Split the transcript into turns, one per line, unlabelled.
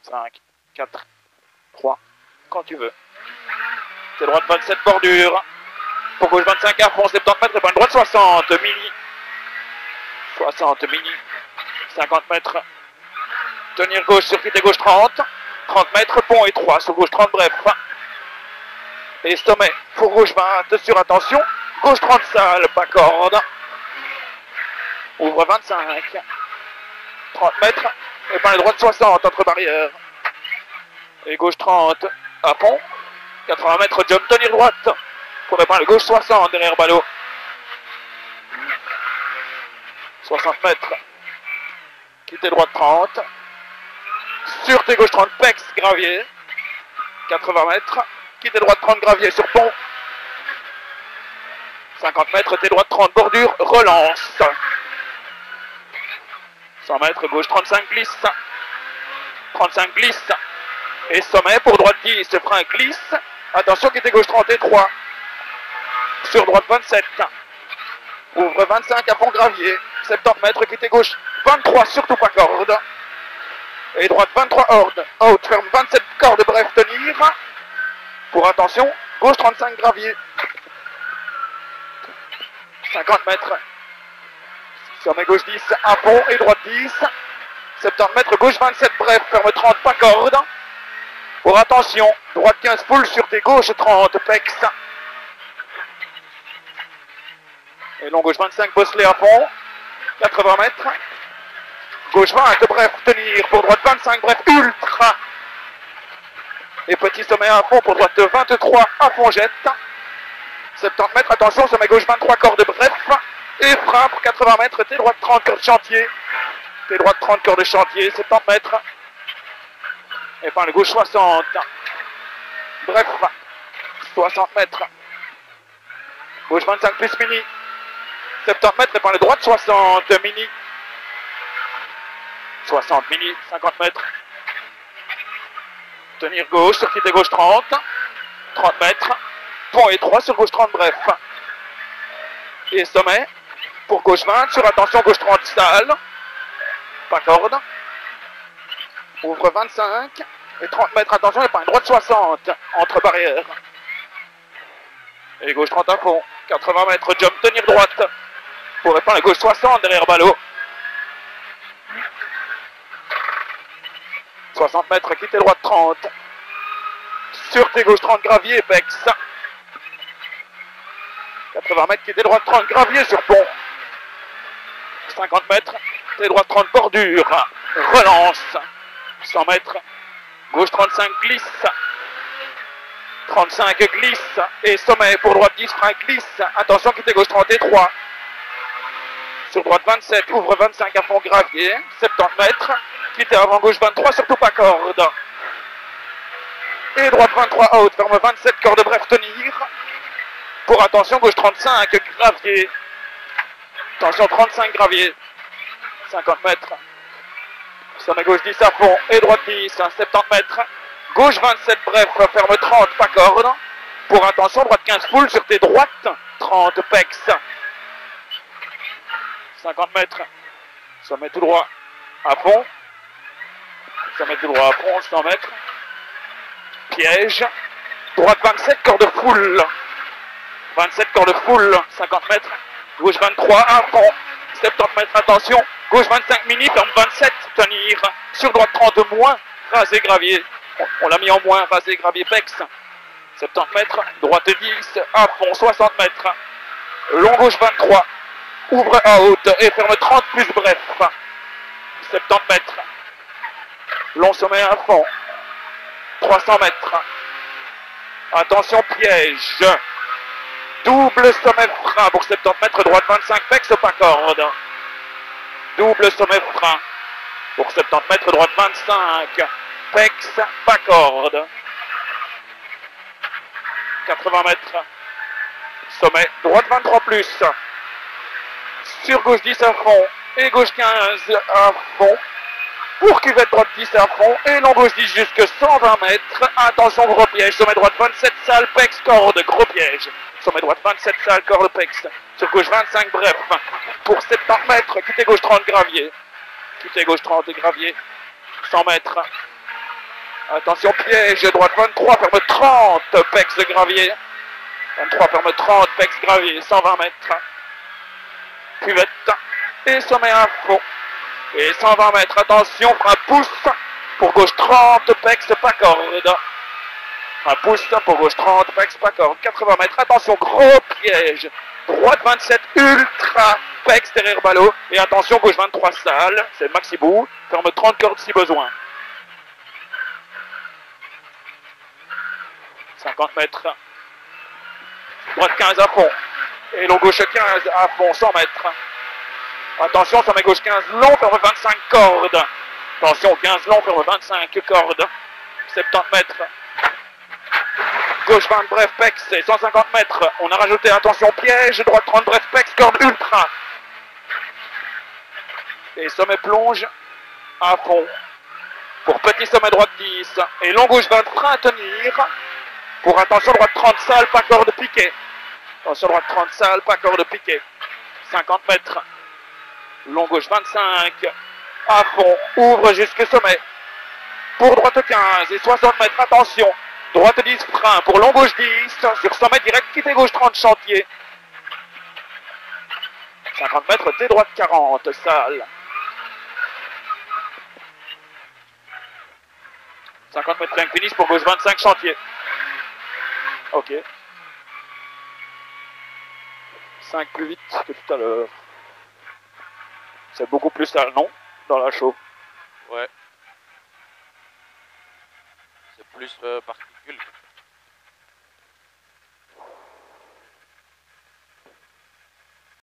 5, 4, 3, quand tu veux. C'est droite 27, bordure. Pour gauche 25 à fond, 70 mètres, et pas une droite 60, mini. 60, mini. 50 mètres. Tenir gauche sur quitter gauche 30. 30 mètres, pont et 3 sur gauche 30, bref. Et sommet pour gauche 20, sur attention. Gauche 30 sale, pas corde. Ouvre 25. 30 mètres, et pas la droite 60 entre barrières. Et gauche 30 à fond. 80 mètres, jump, tenir droite. Pour répondre gauche 60 derrière ballot. 60 mètres. Quitter droite 30. Sur tes gauche 30, pex, gravier. 80 mètres. Quitter droite 30, gravier sur pont. 50 mètres, tes droite 30, bordure, relance. 100 mètres, gauche 35, glisse. 35, glisse. Et sommet pour droite 10, frein, glisse. Attention, quitter gauche 33. Sur droite 27. Ouvre 25 à fond gravier. 70 mètres, quitter gauche 23, surtout pas corde. Et droite 23 horde. Out, ferme 27 corde, bref, tenir. Pour attention, gauche 35 gravier. 50 mètres. Sommet gauche 10 à fond et droite 10. 70 mètres, gauche 27, bref, ferme 30, pas corde. Pour attention, droite 15 full sur tes gauches 30, pex. Et long gauche 25, bosselet à fond. 80 mètres. Gauche 20, bref, tenir. Pour droite 25, bref, ultra. Et petit sommet à fond pour droite 23, à fond jette. 70 mètres, attention, sommet gauche 23, corde, bref. Et frein pour 80 mètres, tes droite 30, corde de chantier. Tes droite 30, corde de chantier, 70 mètres. Et par le gauche 60. Bref, 60 mètres. Gauche 25 plus mini. 70 mètres et par le droite 60 mini. 60 mini, 50 mètres. Tenir gauche, sur quitter gauche 30. 30 mètres. Pont et 3 sur gauche 30, bref. Et sommet pour gauche 20, sur attention gauche 30 sale. Pas corde. Ouvre 25. Et 30 mètres, attention, et pas une droite 60 entre barrières. Et gauche 30 à fond. 80 mètres, jump, tenir droite. Pour répondre à gauche 60 derrière ballot. 60 mètres, quitter droite 30. Sur tes gauche 30, gravier, pex. 80 mètres, quitter droite 30, gravier sur pont. 50 mètres, tes droite 30, bordure. Relance. 100 mètres, gauche 35, glisse. 35, glisse. Et sommet pour droite 10, frein, glisse. Attention, quitter gauche 33. Sur droite 27, ouvre 25 à fond gravier. 70 mètres. Quitter avant gauche 23, surtout pas corde. Et droite 23 out, ferme 27, corde bref, tenir. Pour attention, gauche 35, gravier. Attention, 35, gravier. 50 mètres. Sommet gauche 10 à fond et droite 10, 70 mètres. Gauche 27, bref, ferme 30, pas corde. Pour attention, droite 15 full sur tes droites. 30, pex. 50 mètres. Sommet tout droit à fond. Sommet tout droit à fond, 100 mètres. Piège. Droite 27, corde full. 27, corde full, 50 mètres. Gauche 23, à fond. 70 mètres, attention. Gauche 25 mini, ferme 27, tenir. Sur droite 30 moins, rasé gravier. On l'a mis en moins, rasé gravier pex. 70 mètres, droite 10, à fond, 60 mètres. Long gauche 23, ouvre à haute et ferme 30 plus bref. 70 mètres. Long sommet à fond. 300 mètres. Attention, piège. Double sommet frein pour 70 mètres, droite 25, pex, pas corde. Double sommet frein pour 70 mètres, droite 25, pex, pas corde. 80 mètres, sommet, droite 23 plus. Sur gauche 10 à fond et gauche 15 à fond. Pour cuvette droite 10 à fond et long gauche 10 jusque 120 mètres. Attention, gros piège, sommet droite 27, sale, pex, corde, gros piège. Sommet droite 27, sale, corde, pex. Sur gauche 25, bref. Pour 70 mètres, quitter gauche 30, gravier. Quitter gauche 30, gravier. 100 mètres. Attention, piège, droite 23, ferme 30, pex de gravier. 23, ferme 30, pex gravier, 120 mètres. Cuvette et sommet à fond. Et 120 mètres, attention, un pouce pour gauche 30, pex, pas corde. Un pouce pour gauche 30, pex, pas corde. 80 mètres, attention, gros piège. Droite 27, ultra, pex derrière ballot. Et attention, gauche 23, sale, c'est le maxi bout. Ferme 30 cordes si besoin. 50 mètres. Droite 15 à fond. Et long gauche 15 à fond, 100 mètres. Attention, sommet gauche 15 long, ferme 25 cordes. Attention, 15 long, ferme 25 cordes. 70 mètres. Gauche 20 bref, pex, et 150 mètres. On a rajouté, attention, piège. Droite 30 bref, pex, corde ultra. Et sommet plonge à fond. Pour petit sommet droite 10. Et long gauche 20 frein à tenir. Pour attention, droite 30 sale, pas corde piqué. Attention, droite 30 sale, pas corde piqué. 50 mètres. Long gauche 25. À fond. Ouvre jusqu'au sommet. Pour droite 15 et 60 mètres. Attention. Droite 10 frein. Pour long gauche 10. Sur sommet direct. Quittez gauche 30 chantier. 50 mètres. T droite 40. Sale. 50 mètres inclinis pour gauche 25 chantier. Ok. 5 plus vite que tout à l'heure. C'est beaucoup plus sale, non? Dans la chauve.
Ouais. C'est plus particule.